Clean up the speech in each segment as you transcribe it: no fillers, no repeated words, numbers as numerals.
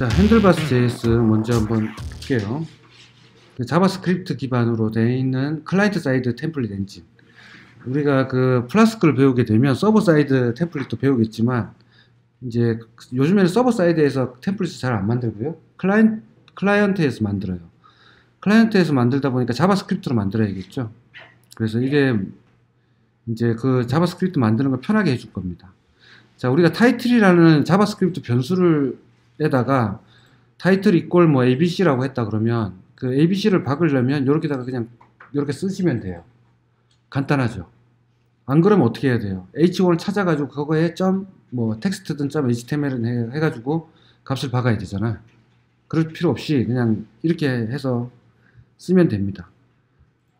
자, 핸들바스 JS 먼저 한번 볼게요. 자바스크립트 기반으로 되어 있는 클라이언트 사이드 템플릿 엔진. 우리가 그 플라스크를 배우게 되면 서버 사이드 템플릿도 배우겠지만, 이제 요즘에는 서버 사이드에서 템플릿을 잘 안 만들고요. 클라이언트에서 만들어요. 클라이언트에서 만들다 보니까 자바스크립트로 만들어야겠죠. 그래서 이게 이제 그 자바스크립트 만드는 걸 편하게 해줄 겁니다. 자, 우리가 타이틀이라는 자바스크립트 변수를에다가 타이틀 이꼴 뭐 abc라고 했다 그러면 그 abc를 박으려면 요렇게다가 그냥 요렇게 쓰시면 돼요. 간단하죠. 안 그러면 어떻게 해야 돼요? h1을 찾아가지고 그거에 점 뭐 텍스트든 점 html은 해가지고 값을 박아야 되잖아. 그럴 필요 없이 그냥 이렇게 해서 쓰면 됩니다.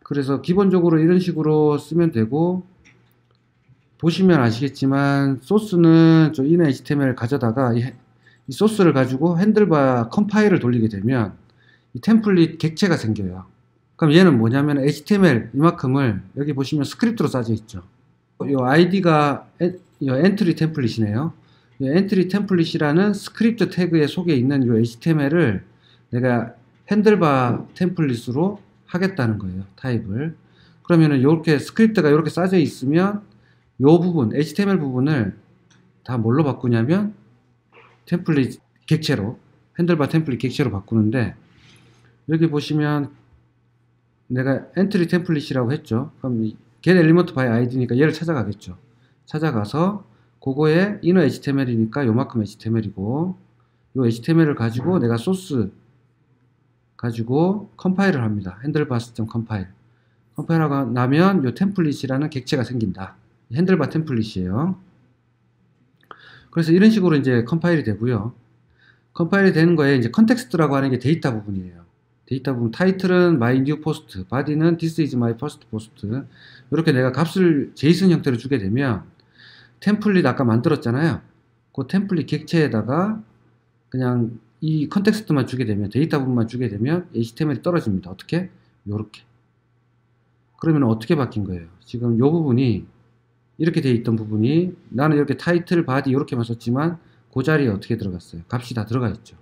그래서 기본적으로 이런 식으로 쓰면 되고, 보시면 아시겠지만 소스는 저 inner html 가져다가 이 소스를 가지고 핸들바 컴파일을 돌리게 되면 이 템플릿 객체가 생겨요. 그럼 얘는 뭐냐면 html 이만큼을 여기 보시면 스크립트로 싸져 있죠. 이 id가 엔트리 템플릿이네요. 이 엔트리 템플릿이라는 스크립트 태그에 속에 있는 이 html을 내가 핸들바 템플릿으로 하겠다는 거예요. 타입을. 그러면은 이렇게 스크립트가 이렇게 싸져 있으면 이 부분, html 부분을 다 뭘로 바꾸냐면 템플릿 객체로, 핸들바 템플릿 객체로 바꾸는데, 여기 보시면 내가 엔트리 템플릿이라고 했죠. 그럼 get element by id니까 얘를 찾아가겠죠. 찾아가서 그거에 inner html이니까 요만큼 html이고, 요 html을 가지고 내가 소스 가지고 컴파일을 합니다. handlebars.compile. 컴파일하고 나면 요 템플릿이라는 객체가 생긴다. 핸들바 템플릿이에요. 그래서 이런 식으로 이제 컴파일이 되고요. 컴파일이 되는 거에 이제 컨텍스트라고 하는 게 데이터 부분이에요. 데이터 부분, 타이틀은 my new post, body는 this is my first post. 이렇게 내가 값을 JSON 형태로 주게 되면 템플릿 아까 만들었잖아요. 그 템플릿 객체에다가 그냥 이 컨텍스트만 주게 되면, 데이터 부분만 주게 되면 HTML이 떨어집니다. 어떻게? 요렇게. 그러면 어떻게 바뀐 거예요? 지금 요 부분이 이렇게 돼 있던 부분이, 나는 이렇게 타이틀, 바디 이렇게만 썼지만 그 자리에 어떻게 들어갔어요? 값이 다 들어가 있죠.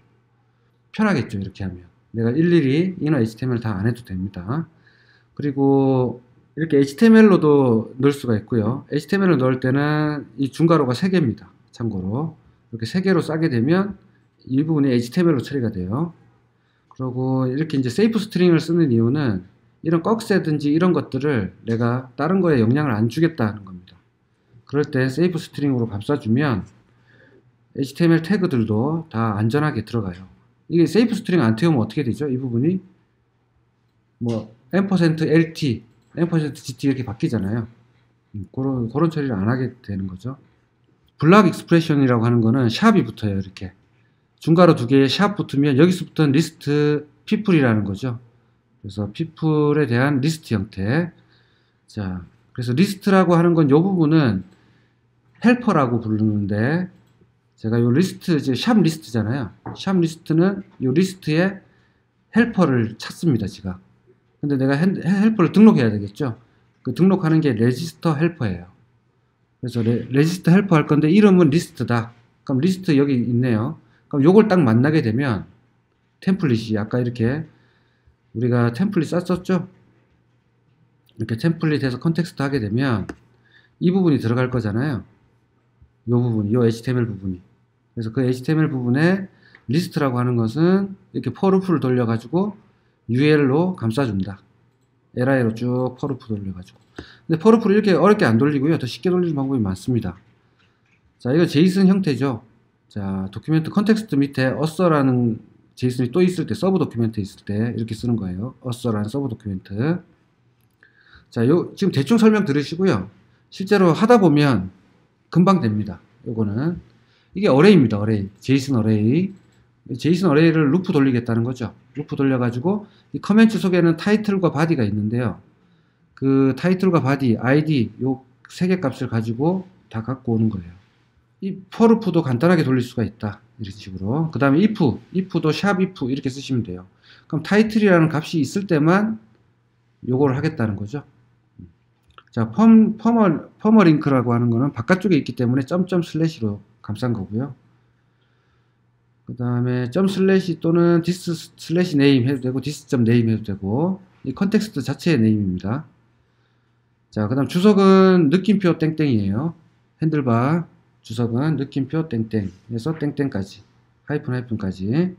편하겠죠, 이렇게 하면. 내가 일일이 inner HTML 다 안 해도 됩니다. 그리고 이렇게 HTML로도 넣을 수가 있고요. HTML을 넣을 때는 이 중괄호가 3개입니다. 참고로 이렇게 3개로 싸게 되면 이 부분이 HTML로 처리가 돼요. 그리고 이렇게 이제 세이프 스트링을 쓰는 이유는 이런 꺽쇠든지 이런 것들을 내가 다른 거에 영향을 안 주겠다는 겁니다. 그럴 때 세이프 스트링으로 감싸주면 HTML 태그들도 다 안전하게 들어가요. 이게 세이프 스트링 안 태우면 어떻게 되죠? 이 부분이 뭐 %lt, %gt 이렇게 바뀌잖아요. 그런 처리를 안 하게 되는 거죠. 블락 익스프레션이라고 하는 거는 샵이 붙어요. 이렇게 중괄호 2개에 샵 붙으면 여기서부터는 리스트 people이라는 거죠. 그래서 people에 대한 리스트 형태. 자, 그래서 리스트라고 하는 건 이 부분은 헬퍼라고 부르는데, 제가 요 리스트, 이제 샵 리스트잖아요. 샵 리스트는 요 리스트에 헬퍼를 찾습니다, 제가. 근데 내가 헬퍼를 등록해야 되겠죠. 그 등록하는 게 레지스터 헬퍼예요. 그래서 레지스터 헬퍼 할 건데 이름은 리스트다. 그럼 리스트 여기 있네요. 그럼 요걸 딱 만나게 되면 템플릿이 아까 이렇게 우리가 템플릿 쌌었죠? 이렇게 템플릿에서 컨텍스트 하게 되면 이 부분이 들어갈 거잖아요. 요 부분, 요 HTML 부분이. 그래서 그 HTML 부분에 리스트라고 하는 것은 이렇게 for 를 돌려가지고 UL로 감싸준다. LI로 쭉 for 돌려가지고. 근데 for 이렇게 어렵게 안 돌리고요. 더 쉽게 돌리는 방법이 많습니다. 자, 이거 JSON 형태죠. 자, 도큐멘트 컨텍스트 밑에 us라는 JSON이 또 있을 때, 서브 도큐멘트 있을 때 이렇게 쓰는 거예요. us라는 서브 도큐멘트. 자, 지금 대충 설명 들으시고요. 실제로 하다 보면 금방 됩니다. 요거는. 이게 어레이입니다. 어레이. JSON 어레이. JSON 어레이를 루프 돌리겠다는 거죠. 루프 돌려가지고 이 커멘트 속에는 타이틀과 바디가 있는데요. 그 타이틀과 바디, ID 요 3개 값을 가지고 다 갖고 오는 거예요. 이 for도 간단하게 돌릴 수가 있다. 이런 식으로. 그 다음에 if도 샵 if 이렇게 쓰시면 돼요. 그럼 타이틀이라는 값이 있을 때만 요거를 하겠다는 거죠. 자, 퍼머링크라고 하는 거는 바깥쪽에 있기 때문에 점점 슬래시로 감싼 거고요. 그 다음에 점 슬래시 또는 디스 슬래시 네임 해도 되고 디스 점 네임 해도 되고 이 컨텍스트 자체의 네임입니다. 자, 그 다음 주석은 느낌표 땡땡이에요. 핸들바 주석은 느낌표 땡땡 해서 땡땡까지 하이픈까지.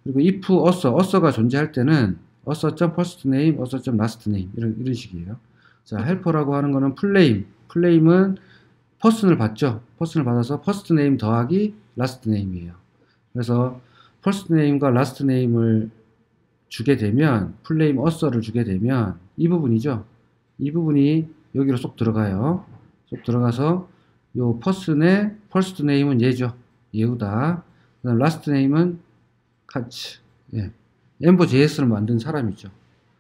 그리고 if 어서가 존재할 때는 first name, last name 이런 식이에요. 자, 헬퍼라고 하는 거는 플레임은 퍼슨을 받죠. 퍼슨을 받아서 first name 더하기 last name이에요. 그래서 first name과 last name을 주게 되면 플레임 어서를 주게 되면 이 부분이죠. 이 부분이 여기로 쏙 들어가요. 쏙 들어가서 요 퍼슨의 first name은 얘죠. 예후다. 그다음 last name은 카츠. 예. 엠버.js를 만든 사람이죠.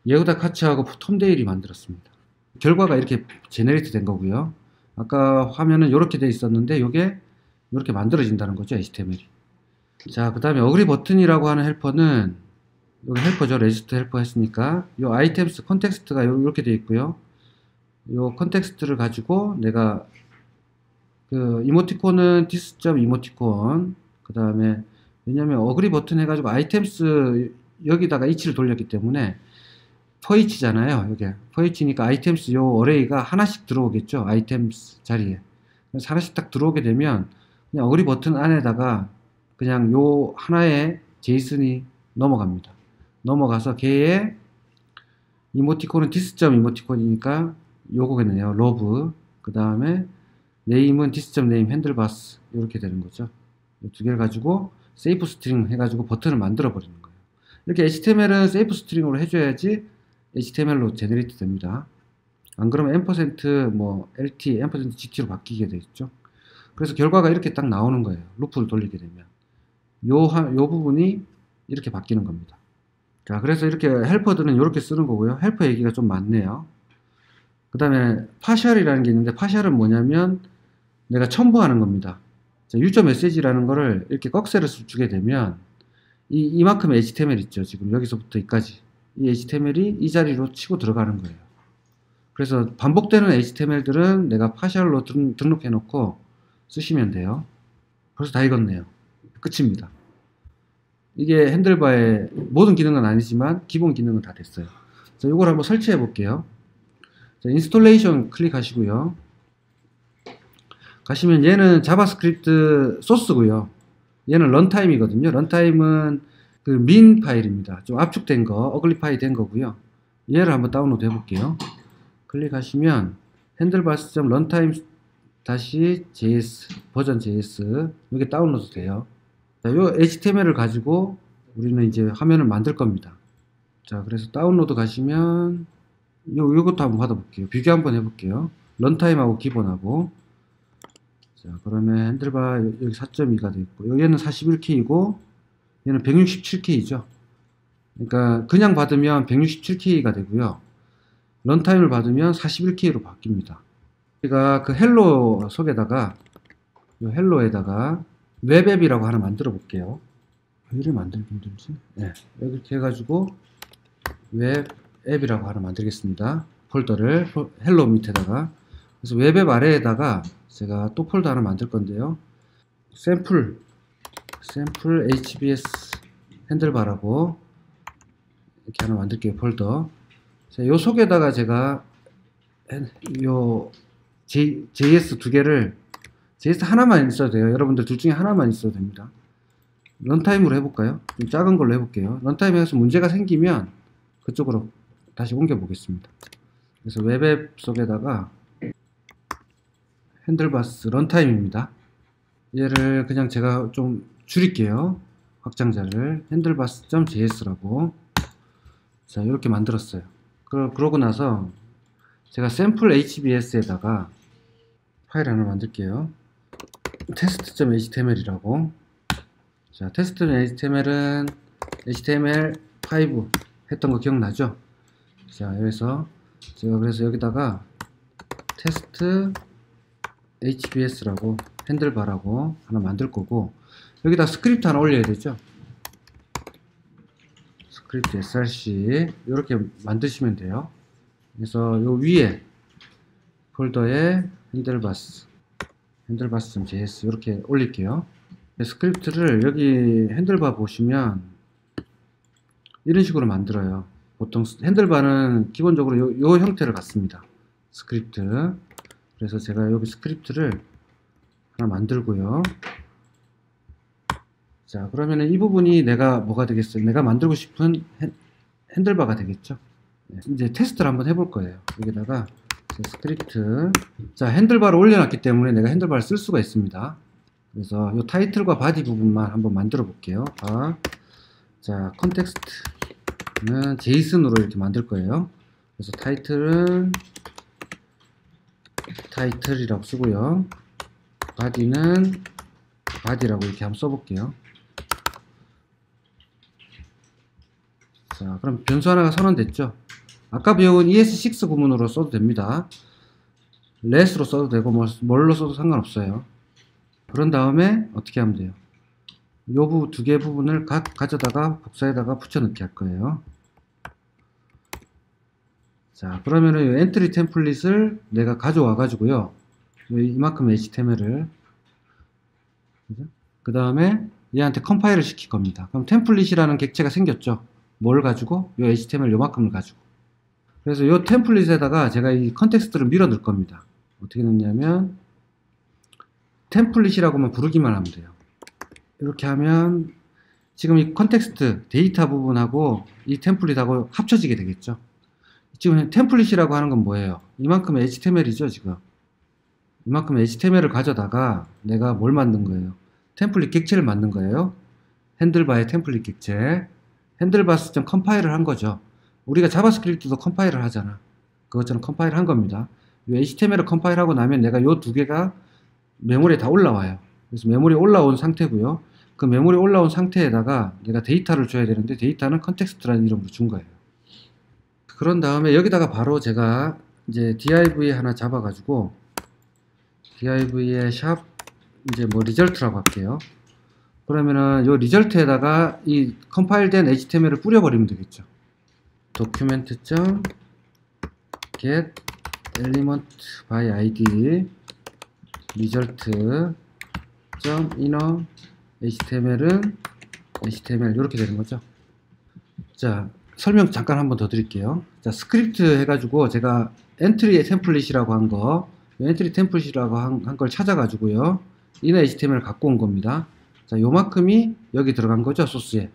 예후다 카츠하고 톰 데일이 만들었습니다. 결과가 이렇게 제네레이트 된 거고요. 아까 화면은 이렇게 돼 있었는데 이게 이렇게 만들어진다는 거죠. HTML이. 자, 그 다음에 어그리 버튼이라고 하는 헬퍼는 여기 헬퍼죠. 레지스트 헬퍼 했으니까 이 아이템스 컨텍스트가 이렇게 돼 있고요. 이 컨텍스트를 가지고 내가 그 이모티콘은 디스.점 이모티콘 그 다음에 왜냐면 어그리 버튼 해가지고 아이템스 여기다가 h를 돌렸기 때문에 for each잖아요. 이게 for each니까 아이템스 요 어레이가 하나씩 들어오겠죠. 아이템스 자리에. 그래서 하나씩 딱 들어오게 되면 그냥 어그리 버튼 안에다가 그냥 요 하나의 제이슨이 넘어갑니다. 넘어가서 걔의 이모티콘은 디스.점 이모티콘이니까 요거겠네요. 러브. 그 다음에 네임은 디스.점 네임 핸들바스 이렇게 되는 거죠. 이 두 개를 가지고 세이프 스트링 해가지고 버튼을 만들어 버리는 거예요. 이렇게 HTML은 세이프 스트링으로 해줘야지 HTML로 제너레이트 됩니다. 안 그러면 뭐 LT, GT로 바뀌게 되겠죠. 그래서 결과가 이렇게 딱 나오는 거예요. 루프를 돌리게 되면 요 부분이 이렇게 바뀌는 겁니다. 자, 그래서 이렇게 헬퍼들은 이렇게 쓰는 거고요. 헬퍼 얘기가 좀 많네요. 그 다음에 파셜이라는 게 있는데 파셜은 뭐냐면 내가 첨부하는 겁니다. 자, 유저 메시지라는 거를 이렇게 꺽쇠를 주게 되면 이만큼의 HTML 있죠. 지금 여기서부터 여기까지 이 HTML이 이 자리로 치고 들어가는 거예요. 그래서 반복되는 HTML들은 내가 파셜로 등록해 놓고 쓰시면 돼요. 벌써 다 읽었네요. 끝입니다. 이게 핸들바의 모든 기능은 아니지만 기본 기능은 다 됐어요. 자, 이걸 한번 설치해 볼게요. 자, 인스톨레이션 클릭하시고요. 가시면 얘는 자바스크립트 소스고요. 얘는 런타임이거든요. 런타임은 그 민 파일입니다. 좀 압축된 거, 어글리파이 된 거고요. 얘를 한번 다운로드 해볼게요. 클릭하시면 handlebars.runtime-js 버전 JS 이게 다운로드 돼요. 자, 요 HTML을 가지고 우리는 이제 화면을 만들 겁니다. 자, 그래서 다운로드 가시면 요것도 한번 받아볼게요. 비교 한번 해볼게요. 런타임하고 기본하고. 자, 그러면 핸들바 여기 4.2가 되어 있고 여기는 41K이고 얘는 167K죠. 그러니까 그냥 받으면 167K가 되고요. 런타임을 받으면 41K로 바뀝니다. 우리가 그 헬로 속에다가 이 헬로에다가 웹앱이라고 하나 만들어 볼게요. 이를 만들기 힘들지? 네, 이렇게 해가지고 웹앱이라고 하나 만들겠습니다. 폴더를 헬로 밑에다가 그래서 웹앱 아래에다가 제가 또 폴더 하나 만들 건데요. 샘플 HBS 핸들바라고 이렇게 하나 만들게요. 폴더. 자, 요 속에다가 제가 요 JS 두 개를 JS 하나만 있어도 돼요. 여러분들 둘 중에 하나만 있어도 됩니다. 런타임으로 해볼까요? 좀 작은 걸로 해볼게요. 런타임에서 문제가 생기면 그쪽으로 다시 옮겨 보겠습니다. 그래서 웹앱 속에다가 핸들바스 런타임입니다. 얘를 그냥 제가 좀 줄일게요. 확장자를 handlebars.js라고 자 이렇게 만들었어요. 그러고 나서 제가 샘플 HBS에다가 파일 하나 만들게요. test.html이라고 자 test.html은 HTML5 했던 거 기억나죠? 자 여기서 제가 그래서 여기다가 test HBS라고 핸들바라고 하나 만들 거고 여기다 스크립트 하나 올려야 되죠. 스크립트 src 이렇게 만드시면 돼요. 그래서 요 위에 폴더에 핸들바스.js 이렇게 올릴게요. 스크립트를 여기 핸들바 보시면 이런 식으로 만들어요. 보통 핸들바는 기본적으로 요 형태를 갖습니다. 스크립트. 그래서 제가 여기 스크립트를 하나 만들고요. 자, 그러면은 이 부분이 내가 뭐가 되겠어요? 내가 만들고 싶은 핸들바가 되겠죠. 이제 테스트를 한번 해볼 거예요. 여기다가 스크립트. 자, 핸들바를 올려놨기 때문에 내가 핸들바를 쓸 수가 있습니다. 그래서 이 타이틀과 바디 부분만 한번 만들어 볼게요. 자, 컨텍스트는 제이슨으로 이렇게 만들 거예요. 그래서 타이틀은 타이틀이라고 쓰고요. 바디는 바디라고 이렇게 한번 써볼게요. 자, 그럼 변수 하나가 선언됐죠. 아까 배운 ES6 구문으로 써도 됩니다. let으로 써도 되고 뭘로 써도 상관없어요. 그런 다음에 어떻게 하면 돼요? 요 두 개 부분을 가져다가 복사에다가 붙여넣기 할 거예요. 자, 그러면은 이 엔트리 템플릿을 내가 가져와 가지고요. 이만큼 HTML을 그 다음에 얘한테 컴파일을 시킬 겁니다. 그럼 템플릿이라는 객체가 생겼죠. 뭘 가지고? 요 HTML 요만큼을 가지고. 그래서 요 템플릿에다가 제가 이 컨텍스트를 밀어 넣을 겁니다. 어떻게 넣냐면 템플릿이라고만 부르기만 하면 돼요. 이렇게 하면 지금 이 컨텍스트 데이터 부분하고 이 템플릿하고 합쳐지게 되겠죠. 지금 템플릿이라고 하는 건 뭐예요? 이만큼 HTML이죠, 지금. 이만큼 HTML을 가져다가 내가 뭘 만든 거예요? 템플릿 객체를 만든 거예요. 핸들바의 템플릿 객체. 핸들바 시스템 컴파일을 한 거죠. 우리가 자바스크립트도 컴파일을 하잖아. 그것처럼 컴파일을 한 겁니다. 이 HTML을 컴파일하고 나면 내가 이 두 개가 메모리에 다 올라와요. 그래서 메모리에 올라온 상태고요. 그 메모리에 올라온 상태에다가 내가 데이터를 줘야 되는데 데이터는 컨텍스트라는 이름으로 준 거예요. 그런 다음에 여기다가 바로 제가 이제 div 하나 잡아가지고 div의 샵 이제 뭐 리절트라고 할게요. 그러면은 요 리절트에다가 이 컴파일된 HTML을 뿌려버리면 되겠죠. document.get element by id result.inner HTML은 HTML 이렇게 되는 거죠. 자, 설명 잠깐 한번 더 드릴게요. 자, 스크립트 해가지고 제가 엔트리 템플릿이라고 한 거, 엔트리 템플릿이라고 한 걸 찾아가지고요. inner HTML 갖고 온 겁니다. 자, 요만큼이 여기 들어간 거죠, 소스에.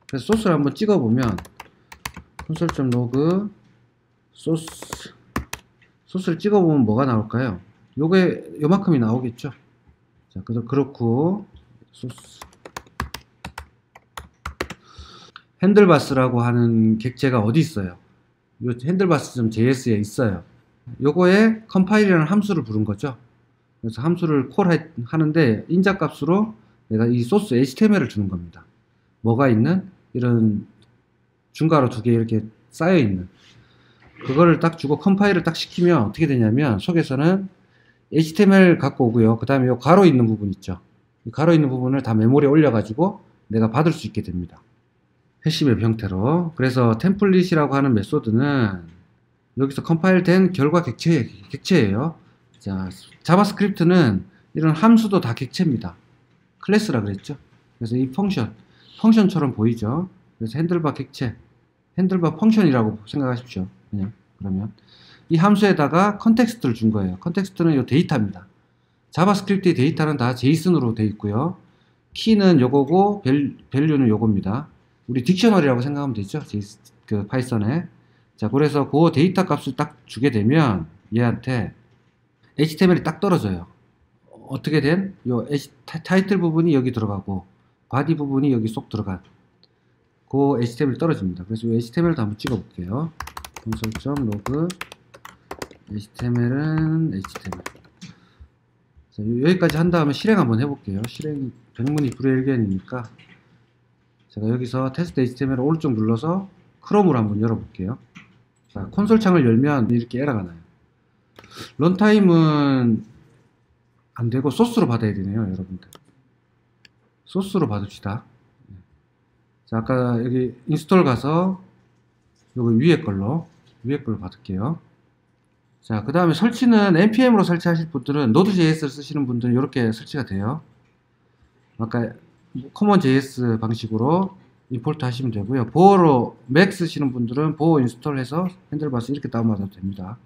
그래서 소스를 한번 찍어보면 console.log 소스를 찍어보면 뭐가 나올까요? 요게 요만큼이 나오겠죠. 자, 그렇고 소스 핸들바스라고 하는 객체가 어디 있어요? 요 핸들바스.js에 있어요. 요거에 컴파일이라는 함수를 부른 거죠. 그래서 함수를 콜 하는데 인자값으로 내가 이 소스 HTML을 주는 겁니다. 뭐가 있는? 이런 중괄호 두 개 이렇게 쌓여 있는 그거를 딱 주고 컴파일을 딱 시키면 어떻게 되냐면 속에서는 HTML 갖고 오고요. 그 다음에 요 가로 있는 부분 있죠. 이 가로 있는 부분을 다 메모리에 올려가지고 내가 받을 수 있게 됩니다. 해시맵 형태로. 그래서 템플릿이라고 하는 메소드는 여기서 컴파일된 결과 객체예요. 자, 자바스크립트는 이런 함수도 다 객체입니다. 클래스라 그랬죠. 그래서 이 펑션처럼 보이죠. 그래서 핸들바 객체, 핸들바 펑션이라고 생각하십시오. 그냥 그러면 이 함수에다가 컨텍스트를 준 거예요. 컨텍스트는 이 데이터입니다. 자바스크립트의 데이터는 다 제이슨으로 되어 있고요. 키는 요거고 밸류는 요겁니다. 우리 딕셔너리라고 생각하면 되죠. 그 파이썬에. 자, 그래서 그 데이터 값을 딱 주게 되면 얘한테 HTML이 딱 떨어져요. 어떻게 된? 요 타이틀 부분이 여기 들어가고 바디 부분이 여기 쏙 들어간 그 HTML 떨어집니다. 그래서 이 HTML도 한번 찍어 볼게요. console.log HTML은 HTML. 자, 여기까지 한 다음에 실행 한번 해볼게요. 실행 백문이 불여일견이니까 제가 여기서 테스트 HTML을 오른쪽 눌러서 크롬으로 한번 열어볼게요. 자, 콘솔 창을 열면 이렇게 에러가 나요. 런타임은 안 되고 소스로 받아야 되네요, 여러분들. 소스로 받읍시다. 자, 아까 여기 인스톨 가서 여기 위에 걸로 받을게요. 자, 그 다음에 설치는 npm으로 설치하실 분들은 Node.js를 쓰시는 분들은 이렇게 설치가 돼요. 아까 커먼 JS 방식으로 임포트 하시면 되고요. 보어로 맥 쓰시는 분들은 보어 인스톨해서 핸들바스 이렇게 다운받아도 됩니다.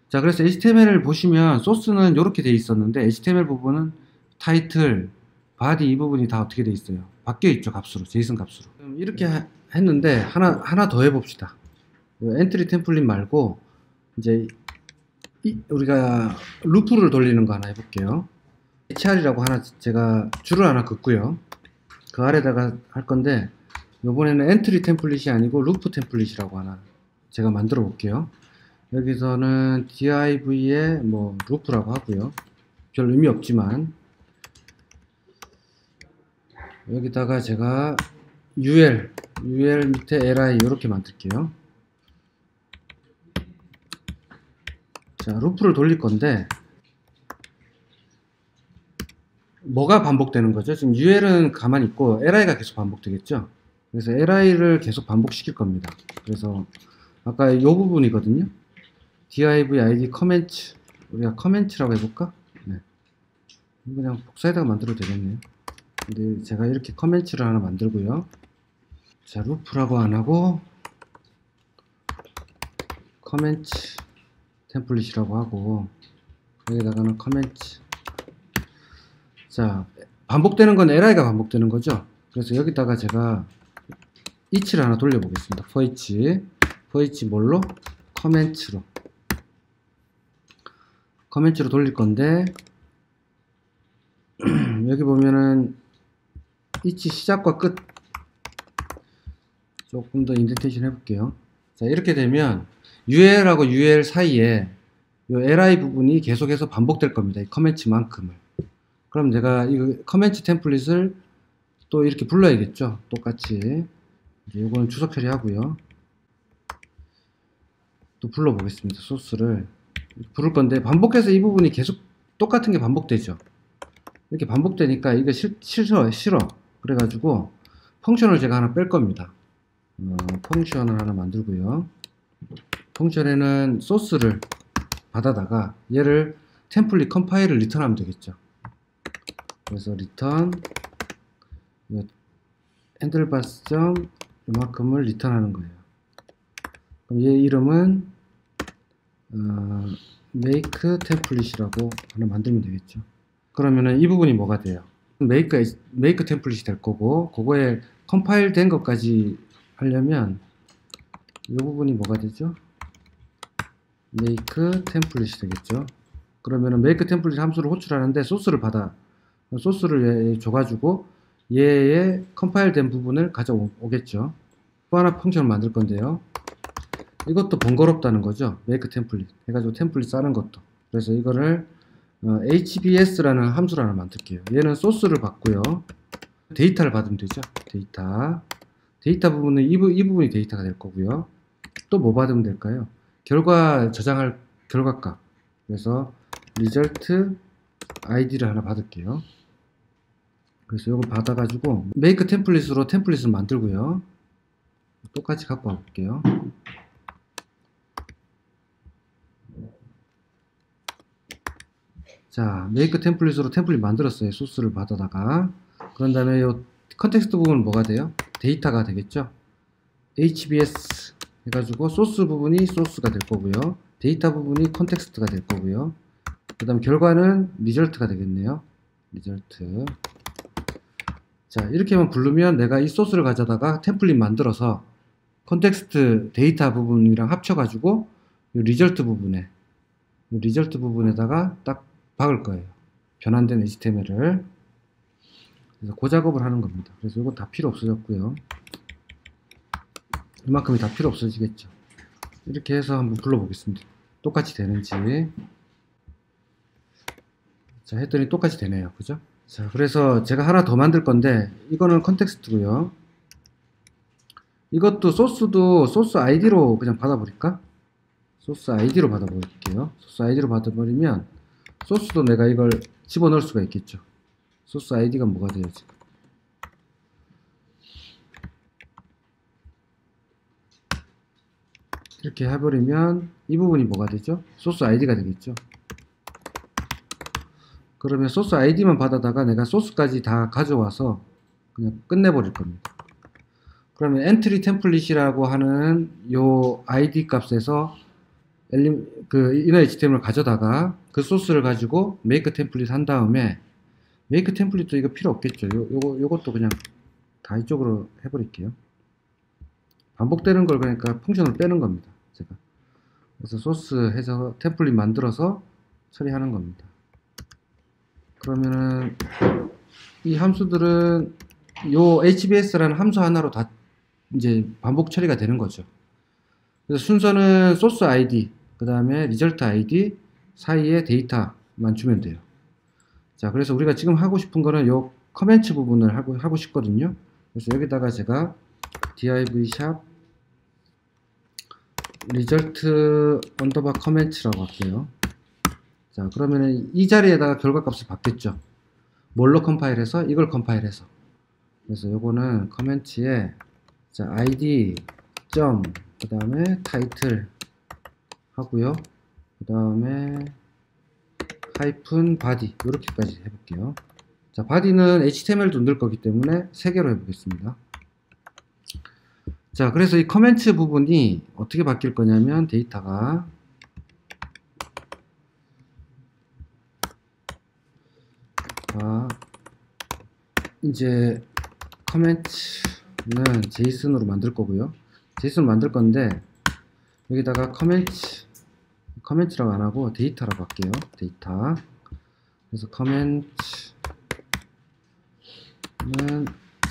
자, 그래서 HTML을 보시면 소스는 이렇게 돼 있었는데 HTML 부분은 타이틀, 바디 이 부분이 다 어떻게 돼 있어요? 바뀌어 있죠, 값으로, 제이슨 값으로. 이렇게 했는데 하나 더 해봅시다. 엔트리 템플릿 말고 이제 우리가 루프를 돌리는 거 하나 해볼게요. HR이라고 하나 제가 줄을 하나 긋고요. 그 아래다가 할 건데 이번에는 엔트리 템플릿이 아니고 루프 템플릿이라고 하나 제가 만들어 볼게요. 여기서는 div에 뭐 루프라고 하고요. 별 의미 없지만 여기다가 제가 ul 밑에 li 이렇게 만들게요. 자, 루프를 돌릴 건데 뭐가 반복되는 거죠? 지금 ul은 가만히 있고 li가 계속 반복되겠죠? 그래서 li를 계속 반복시킬 겁니다. 그래서 아까 이 부분이거든요. div id comment 우리가 comment라고 해볼까? 네. 그냥 복사에다가 만들어도 되겠네요. 근데 제가 이렇게 comment를 하나 만들고요. 자, 루프라고 안 하고 comment 템플릿이라고 하고 여기다가는 comment. 자, 반복되는 건 li가 반복되는 거죠. 그래서 여기다가 제가 each를 하나 돌려보겠습니다. for each 뭘로? 커멘트로 돌릴 건데 여기 보면은 each 시작과 끝 조금 더 인덴테이션 해볼게요. 자, 이렇게 되면 ul하고 ul 사이에 이 li 부분이 계속해서 반복될 겁니다. 이 커멘트만큼을. 그럼 내가 이 커멘트 템플릿을 또 이렇게 불러야겠죠. 똑같이. 이제 이거는 추석 처리하고요. 또 불러보겠습니다. 소스를 부를 건데 반복해서 이 부분이 계속 똑같은 게 반복되죠. 이렇게 반복되니까 이거 싫어. 그래가지고 펑션을 제가 하나 뺄 겁니다. 펑션을 하나 만들고요. 펑션에는 소스를 받아다가 얘를 템플릿 컴파일을 리턴하면 되겠죠. 그래서 리턴 핸들바스 점 이만큼을 리턴하는 거예요. 그럼 얘 이름은 make 템플릿이라고 하나 만들면 되겠죠. 그러면은 이 부분이 뭐가 돼요? make 템플릿이 될 거고 그거에 컴파일 된 것까지 하려면 이 부분이 뭐가 되죠? make 템플릿이 되겠죠. 그러면은 make 템플릿 함수를 호출하는데 소스를 줘가지고 얘의 컴파일 된 부분을 가져오겠죠. 또 하나 펑션을 만들 건데요. 이것도 번거롭다는 거죠. make 템플릿 해가지고 템플릿 싸는 것도. 그래서 이거를 HBS라는 함수를 하나 만들게요. 얘는 소스를 받고요. 데이터를 받으면 되죠. 데이터 부분은 이 부분이 데이터가 될 거고요. 또 뭐 받으면 될까요? 결과 저장할 결과값. 그래서 result id를 하나 받을게요. 그래서 이걸 받아가지고 make 템플릿으로 템플릿을 만들고요. 똑같이 갖고 와볼게요. 자, make 템플릿으로 템플릿 만들었어요. 소스를 받아다가. 그런 다음에 이 컨텍스트 부분은 뭐가 돼요? 데이터가 되겠죠. HBS 해가지고 소스 부분이 소스가 될 거고요. 데이터 부분이 컨텍스트가 될 거고요. 그 다음 결과는 리절트가 되겠네요. 리절트. 자, 이렇게만 부르면 내가 이 소스를 가져다가 템플릿 만들어서 컨텍스트 데이터 부분이랑 합쳐가지고 이 리절트 부분에다가 딱 박을 거예요. 변환된 HTML을. 그래서 그 작업을 하는 겁니다. 그래서 이건 다 필요 없어졌고요. 이만큼이 다 필요 없어지겠죠. 이렇게 해서 한번 불러보겠습니다. 똑같이 되는지. 자, 했더니 똑같이 되네요. 그죠? 자, 그래서 제가 하나 더 만들 건데 이거는 컨텍스트고요. 이것도 소스도 소스 아이디로 그냥 받아버릴까? 소스 아이디로 받아버릴게요. 소스 아이디로 받아버리면 소스도 내가 이걸 집어넣을 수가 있겠죠. 소스 아이디가 뭐가 돼요, 지금? 이렇게 해버리면 이 부분이 뭐가 되죠? 소스 아이디가 되겠죠. 그러면 소스 아이디만 받아다가 내가 소스까지 다 가져와서 그냥 끝내버릴 겁니다. 그러면 엔트리 템플릿이라고 하는 요 아이디 값에서 그 이너 HTML을 가져다가 그 소스를 가지고 메이크 템플릿 한 다음에, 메이크 템플릿도 이거 필요 없겠죠. 요것도 그냥 다 이쪽으로 해버릴게요. 반복되는 걸 그러니까 펑션을 빼는 겁니다. 제가. 그래서 소스 해서 템플릿 만들어서 처리하는 겁니다. 그러면은 이 함수들은 요 HBS라는 함수 하나로 다 이제 반복 처리가 되는 거죠. 그래서 순서는 소스 ID, 그 다음에 리절트 ID 사이에 데이터만 주면 돼요. 자, 그래서 우리가 지금 하고 싶은 거는 요 커멘트 부분을 하고 싶거든요. 그래서 여기다가 제가 div 샵 result 언더바 커멘트라고 할게요. 자, 그러면은 이 자리에다가 결과값을 받겠죠. 뭘로 컴파일해서? 이걸 컴파일해서. 그래서 요거는 커멘트에 자, id 점 그 다음에 타이틀 하고요. 그 다음에 하이픈 바디 이렇게까지 해볼게요. 자, 바디는 HTML도 넣을 거기 때문에 3개로 해보겠습니다. 자, 그래서 이 커멘트 부분이 어떻게 바뀔 거냐면 데이터가 이제 커멘트는 제이슨으로 만들 거고요. 제이슨 만들 건데 여기다가 커멘트라고 안 하고 데이터라고 할게요. 데이터. 그래서 커멘트는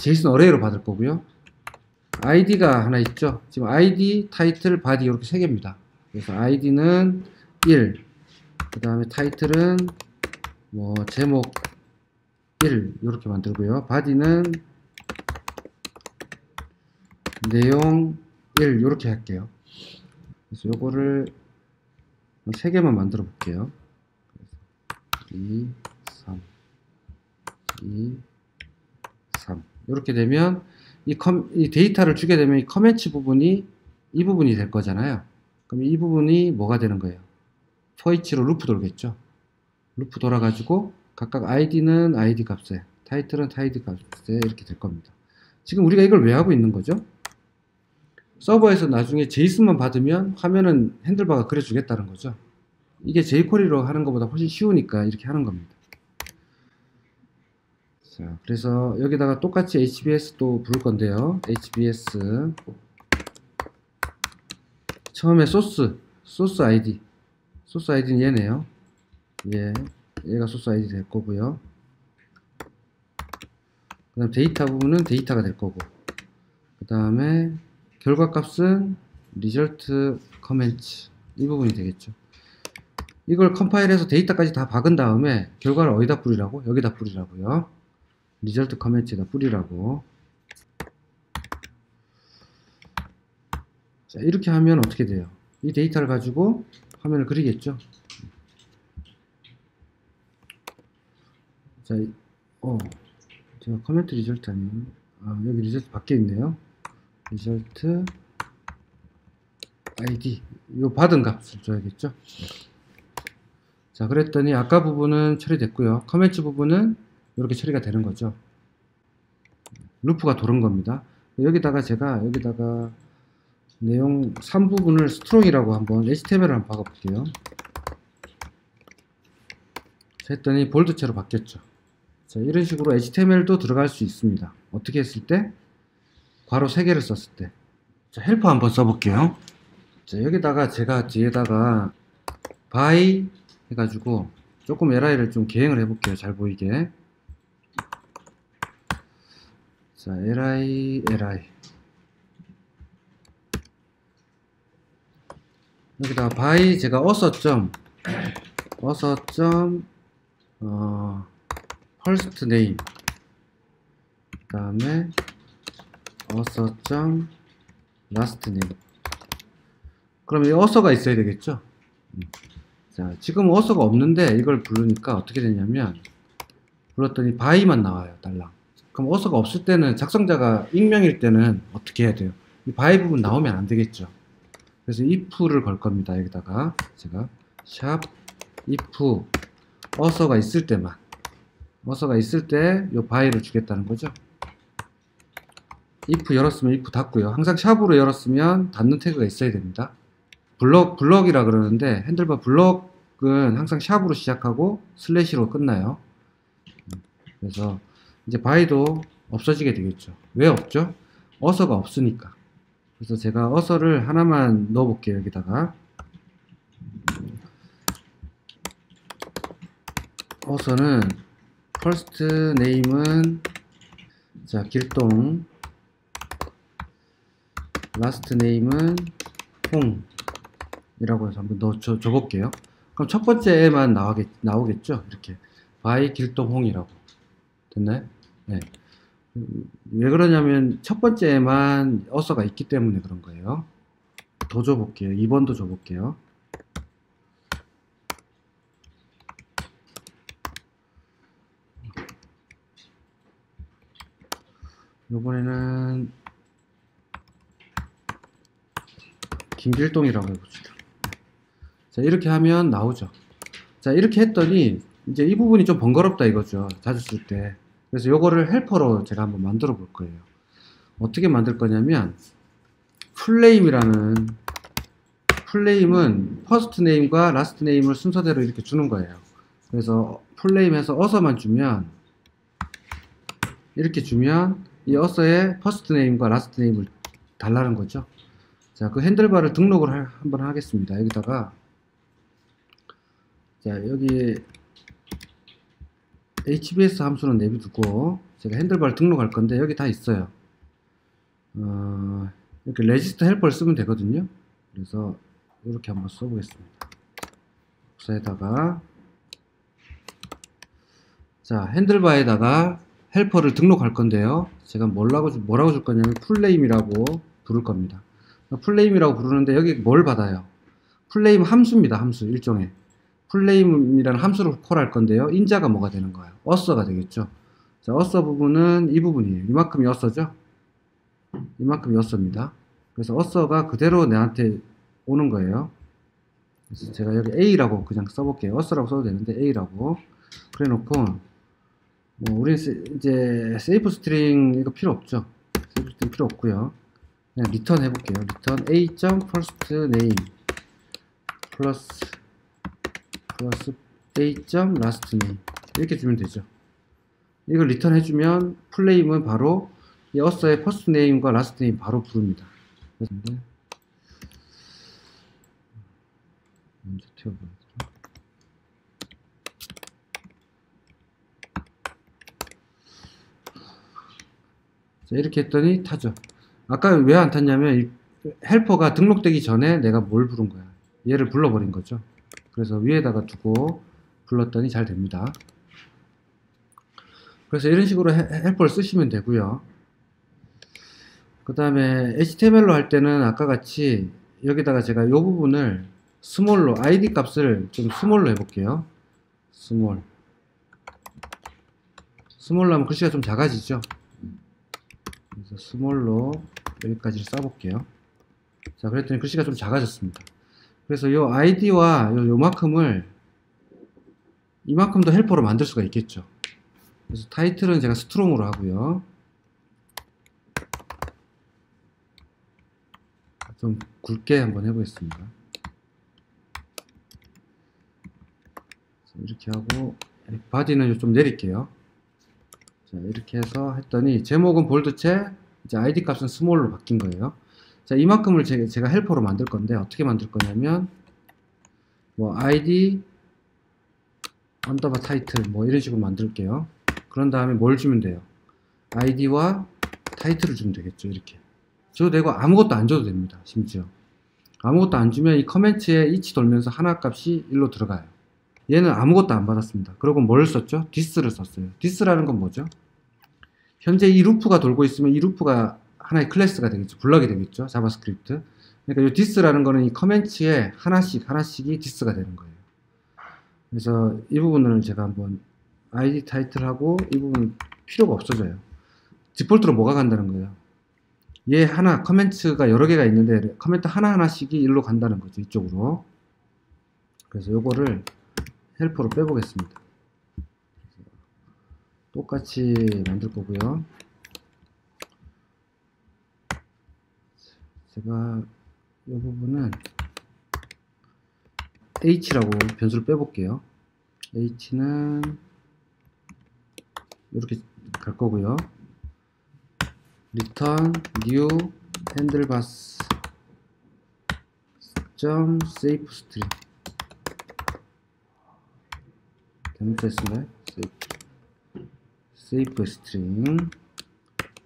제이슨 어레이로 받을 거고요. id가 하나 있죠. 지금 id, 타이틀, 바디 이렇게 3개입니다. 그래서 id는 1, 그 다음에 타이틀은 뭐 제목 1 이렇게 만들고요. 바디는 내용 1 이렇게 할게요. 그래서 요거를 3개만 만들어 볼게요. 2, 3, 2, 3 이렇게 되면 이 데이터를 주게 되면 이 커멘트 부분이 이 부분이 될 거잖아요. 그럼 이 부분이 뭐가 되는 거예요? for each로 루프 돌겠죠. 루프 돌아가지고 각각 id는 id 값에, 타이틀은 타이틀 값에 이렇게 될 겁니다. 지금 우리가 이걸 왜 하고 있는 거죠? 서버에서 나중에 제이슨만 받으면 화면은 핸들바가 그려주겠다는 거죠. 이게 jQuery로 하는 것보다 훨씬 쉬우니까 이렇게 하는 겁니다. 자, 그래서 여기다가 똑같이 HBS도 부를 건데요. HBS 처음에 소스 아이디는 얘네요. 얘가 소스 아이디 될 거고요. 그 다음 데이터 부분은 데이터가 될 거고, 그 다음에 결과값은 result comment 이 부분이 되겠죠. 이걸 컴파일해서 데이터까지 다 박은 다음에 결과를 어디다 뿌리라고? 여기다 뿌리라고요. result comment에다 뿌리라고. 자, 이렇게 하면 어떻게 돼요? 이 데이터를 가지고 화면을 그리겠죠. 자, 제가 커멘트 리절트 아니에요. 여기 리절트 밖에 있네요. 리절트 id 요 받은 값을 줘야겠죠. 자, 그랬더니 아까 부분은 처리됐고요. 커멘트 부분은 이렇게 처리가 되는 거죠. 루프가 도는 겁니다. 여기다가 제가 내용 3부분을 스트롱이라고 한번 HTML을 한번 박아볼게요. 했더니 볼드체로 바뀌었죠. 자, 이런 식으로 HTML도 들어갈 수 있습니다. 어떻게 했을 때? 괄호 3개를 썼을 때. 자, 헬퍼 한번 써볼게요. 자, 여기다가 제가 뒤에다가 by 해가지고 조금 li를 좀 계행을 해볼게요. 잘 보이게. 자, li 여기다가 by 제가 first name 그 다음에 last name. 그럼 이 어서가 있어야 되겠죠. 자, 지금 어서가 없는데 이걸 부르니까 어떻게 되냐면 불렀더니 by만 나와요. 달랑. 그럼 어서가 없을 때는, 작성자가 익명일 때는 어떻게 해야 돼요? 이 by 부분 나오면 안 되겠죠. 그래서 if를 걸 겁니다. 여기다가 제가 샵 if 어서가 있을 때만, 어서가 있을 때 요 바이를 주겠다는 거죠. if 열었으면 if 닫고요. 항상 샵으로 열었으면 닫는 태그가 있어야 됩니다. 블럭이라 그러는데 핸들바 블럭은 항상 샵으로 시작하고 슬래시로 끝나요. 그래서 이제 바이도 없어지게 되겠죠. 왜 없죠? 어서가 없으니까. 그래서 제가 어서를 하나만 넣어 볼게요. 여기다가 어서는 first name은 자 길동, last name은 홍 이라고 해서 한번 줘볼게요. 그럼 첫 번째에만 나오겠죠? 이렇게 by 길동홍이라고 됐나요? 네. 왜 그러냐면 첫 번째에만 어서가 있기 때문에 그런 거예요. 더 줘볼게요. 2번도 줘볼게요. 요번에는 김길동이라고 해봅시다. 자, 이렇게 하면 나오죠. 자, 이렇게 했더니 이제 이 부분이 좀 번거롭다 이거죠. 자주 쓸 때. 그래서 요거를 헬퍼로 제가 한번 만들어 볼 거예요. 어떻게 만들 거냐면 풀네임은 퍼스트 네임과 라스트 네임을 순서대로 이렇게 주는 거예요. 그래서 풀네임에서 어서만 주면 이렇게 주면 이 어서에 퍼스트 네임과 라스트 네임을 달라는 거죠. 자, 그 핸들바를 등록을 한번 하겠습니다. 여기다가 자, 여기 HBS 함수는 내비두고 제가 핸들바를 등록할 건데 여기 다 있어요. 이렇게 레지스터 헬퍼를 쓰면 되거든요. 그래서 이렇게 한번 써보겠습니다. 복사에다가 자, 핸들바에다가 헬퍼를 등록할 건데요. 제가 뭐라고 줄 거냐면 풀네임이라고 부를 겁니다. 풀네임이라고 부르는데 여기 뭘 받아요? 풀네임 함수입니다. 함수 일종의 풀네임이라는 함수를 콜할 건데요. 인자가 뭐가 되는 거예요? 어서가 되겠죠. 자, 어서 부분은 이 부분이에요. 이만큼이 어서죠. 이만큼이 어서입니다. 그래서 어서가 그대로 내한테 오는 거예요. 그래서 제가 여기 A라고 그냥 써볼게요. 어서라고 써도 되는데 A라고 그래 놓고 뭐 우리 이제 세이프 스트링 이거 필요 없죠. 세이프 스트링 필요 없고요. 그냥 리턴 해볼게요. 리턴 a.firstname 플러스 a.lastname 이렇게 주면 되죠. 이걸 리턴 해주면 풀네임은 바로 이 어서의 퍼스트 네임과 라스트 네임 바로 부릅니다. 먼저 태워봐야 되나? 자, 이렇게 했더니 타죠. 아까 왜 안 탔냐면 이 헬퍼가 등록되기 전에 내가 뭘 부른 거야. 얘를 불러버린 거죠. 그래서 위에다가 두고 불렀더니 잘 됩니다. 그래서 이런 식으로 헬퍼를 쓰시면 되고요. 그 다음에 HTML로 할 때는 아까 같이 여기다가 제가 이 부분을 스몰로 id 값을 좀 스몰로 해볼게요. 스몰로 하면 글씨가 좀 작아지죠. 그래서 스몰로 여기까지 써볼게요. 자, 그랬더니 글씨가 좀 작아졌습니다. 그래서 요 id와 요만큼을 이만큼 더 헬퍼로 만들 수가 있겠죠. 그래서 타이틀은 제가 스트롱으로 하고요. 좀 굵게 한번 해보겠습니다. 이렇게 하고 바디는 좀 내릴게요. 자, 이렇게 해서 했더니 제목은 볼드체, 이제 id 값은 스몰로 바뀐 거예요. 자, 이만큼을 제가 헬퍼로 만들 건데 어떻게 만들 거냐면 뭐 id 언더바 타이틀 뭐 이런 식으로 만들게요. 그런 다음에 뭘 주면 돼요? id와 타이틀을 주면 되겠죠. 이렇게 줘도 되고 아무것도 안 줘도 됩니다. 심지어 아무것도 안 주면 이 커멘트에 each 돌면서 하나 값이 1로 들어가요. 얘는 아무것도 안 받았습니다. 그리고 뭘 썼죠? this를 썼어요. this라는 건 뭐죠? 현재 이 루프가 돌고 있으면 이 루프가 하나의 클래스가 되겠죠. 블럭이 되겠죠. 자바스크립트. 그러니까 이 this라는 거는 이 커멘트에 하나씩이 this가 되는 거예요. 그래서 이 부분을 제가 한번 id 타이틀하고 이 부분 필요가 없어져요. 디폴트로 뭐가 간다는 거예요? 얘 하나 커멘트가 여러 개가 있는데 커멘트 하나씩이 일로 간다는 거죠. 이쪽으로. 그래서 요거를 헬퍼로 빼보겠습니다. 똑같이 만들 거고요. 제가 이 부분은 h라고 변수를 빼볼게요. h는 이렇게 갈 거고요. return new handlebars save string 잘못했습니다. save string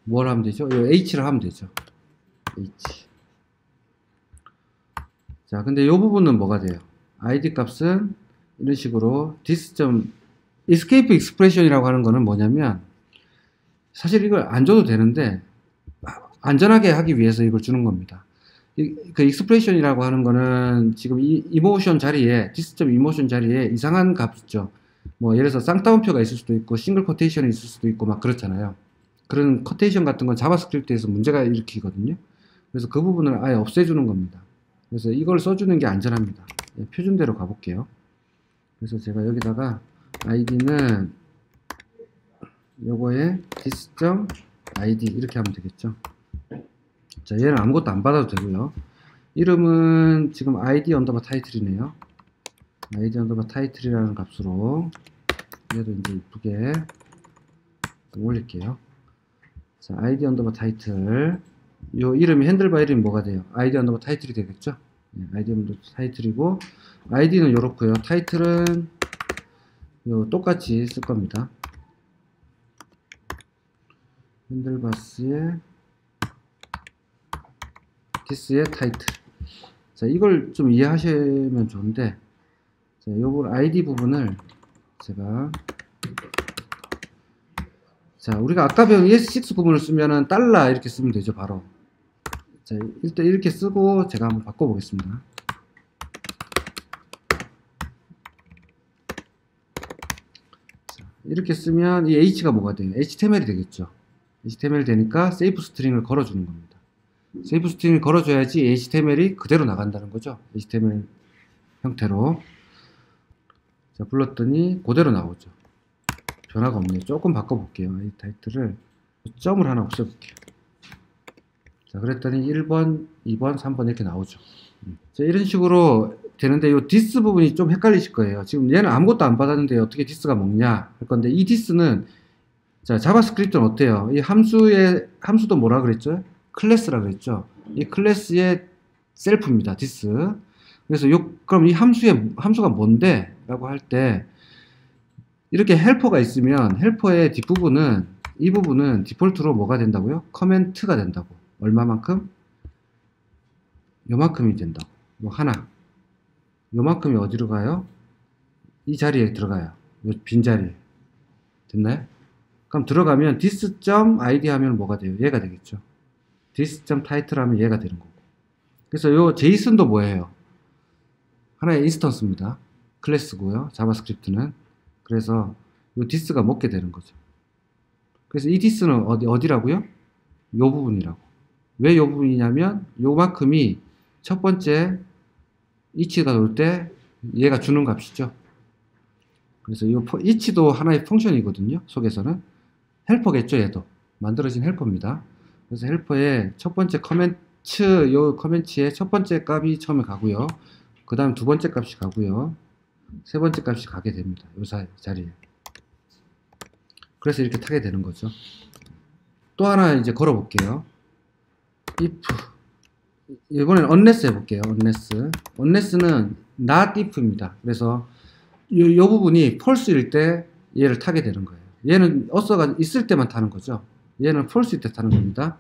뭘 하면 되죠? 이 h를 하면 되죠. h. 자, 근데 이 부분은 뭐가 돼요? id 값은 이런 식으로 this. escape expression이라고 하는 거는 뭐냐면 사실 이걸 안 줘도 되는데 안전하게 하기 위해서 이걸 주는 겁니다. 그 expression이라고 하는 거는 지금 이 emotion 자리에 this.emotion 자리에 이상한 값 있죠. 뭐 예를 들어서 쌍따옴표가 있을 수도 있고 싱글 코테이션이 있을 수도 있고 막 그렇잖아요. 그런 코테이션 같은 건 자바스크립트에서 문제가 일으키거든요. 그래서 그 부분을 아예 없애주는 겁니다. 그래서 이걸 써주는 게 안전합니다. 표준대로 가볼게요. 그래서 제가 여기다가 id는 요거에 this.id 이렇게 하면 되겠죠. 자, 얘는 아무것도 안 받아도 되고요. 이름은 지금 id 언더바 타이틀이네요. id 언더바 타이틀이라는 값으로 얘도 이제 이쁘게 좀 올릴게요. 자, id 언더바 타이틀. 요 이름이 핸들바 이름이 뭐가 돼요? id 언더바 타이틀이 되겠죠? 네, id 언더바 타이틀이고 id는 요렇고요. 타이틀은 요 똑같이 쓸 겁니다. 핸들바스의 this의 타이틀. 자, 이걸 좀 이해하시면 좋은데, 자, 요걸 id 부분을 제가, 자, 우리가 아까 배운 ES6 구문을 쓰면은 달러 이렇게 쓰면 되죠, 바로. 자, 일단 이렇게 쓰고 제가 한번 바꿔보겠습니다. 자, 이렇게 쓰면 이 h가 뭐가 돼요? html이 되겠죠. html이 되니까 세이프 스트링을 걸어주는 겁니다. 세이프 스트링을 걸어줘야지 html이 그대로 나간다는 거죠. html 형태로. 자, 불렀더니 그대로 나오죠. 변화가 없네요. 조금 바꿔볼게요. 이 타이틀을 점을 하나 없애볼게요. 자, 그랬더니 1번, 2번, 3번 이렇게 나오죠. 자, 이런 식으로 되는데 이 디스 부분이 좀 헷갈리실 거예요. 지금 얘는 아무것도 안 받았는데 어떻게 디스가 먹냐 할 건데, 이 디스는 자, 자바스크립트는 어때요? 이 함수도 뭐라 그랬죠? 클래스라 그랬죠. 이 클래스의 셀프입니다. 디스. 그래서 그럼 이 함수가 뭔데? 라고 할 때 이렇게 헬퍼가 있으면 헬퍼의 뒷부분은 이 부분은 디폴트로 뭐가 된다고요? 커멘트가 된다고. 얼마만큼? 요만큼이 된다고. 뭐 하나. 요만큼이 어디로 가요? 이 자리에 들어가요. 요 빈자리에. 됐나요? 그럼 들어가면 this.id 하면 뭐가 돼요? 얘가 되겠죠. this.title 하면 얘가 되는 거고. 그래서 요 제이슨도 뭐예요? 하나의 인스턴스입니다. 클래스고요. 자바스크립트는. 그래서 요 this가 먹게 되는 거죠. 그래서 이 this는 어디라고요? 요 부분이라고. 왜 요 부분이냐면 요만큼이 첫 번째 each가 돌 때 얘가 주는 값이죠. 그래서 요 each도 하나의 펑션이거든요. 속에서는 헬퍼겠죠. 얘도 만들어진 헬퍼입니다. 그래서 헬퍼의 첫 번째 요 커멘트의 첫 번째 값이 처음에 가고요. 그 다음 두 번째 값이 가고요. 세 번째 값이 가게 됩니다. 요 자리에. 그래서 이렇게 타게 되는 거죠. 또 하나 이제 걸어 볼게요. if. 이번엔 unless 해볼게요. unless는 not if입니다. 그래서 요 부분이 false일 때 얘를 타게 되는 거예요. 얘는 어서가 있을 때만 타는 거죠. 얘는 false일 때 타는 겁니다.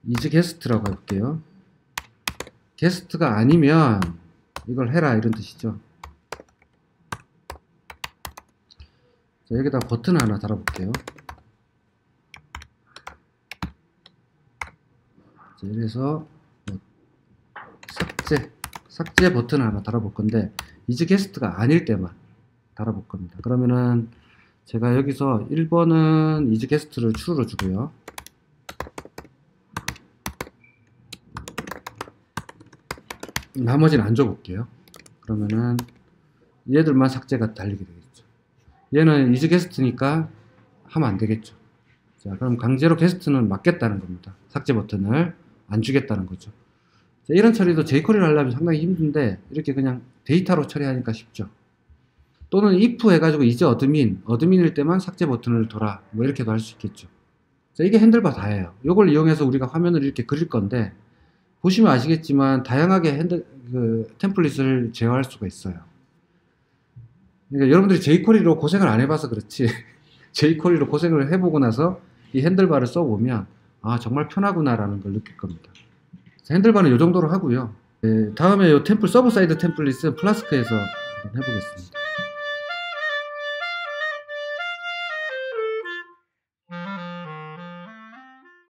is guest라고 해볼게요. guest가 아니면 이걸 해라 이런 뜻이죠. 자, 여기다 버튼 하나 달아볼게요. 자, 이래서 뭐 삭제 버튼 하나 달아볼 건데 is guest가 아닐 때만 달아볼 겁니다. 그러면은 제가 여기서 1번은 is guest를 true로 주고요. 나머지는 안 줘볼게요. 그러면은 얘들만 삭제가 달리게 되겠죠. 얘는 이즈 게스트니까 하면 안 되겠죠. 자, 그럼 강제로 게스트는 막겠다는 겁니다. 삭제 버튼을 안 주겠다는 거죠. 자, 이런 처리도 jQuery를 하려면 상당히 힘든데 이렇게 그냥 데이터로 처리하니까 쉽죠. 또는 if 해가지고 이제 어드민일 때만 삭제 버튼을 둬라, 뭐 이렇게도 할 수 있겠죠. 자, 이게 핸들바 다예요. 이걸 이용해서 우리가 화면을 이렇게 그릴 건데, 보시면 아시겠지만 다양하게 템플릿을 제어할 수가 있어요. 그러니까 여러분들이 jQuery로 고생을 안 해봐서 그렇지 jQuery로 고생을 해보고 나서 이 핸들바를 써보면 아, 정말 편하구나 라는 걸 느낄 겁니다. 자, 핸들바는 이 정도로 하고요. 다음에 이 서버 사이드 템플릿은 플라스크에서 해보겠습니다.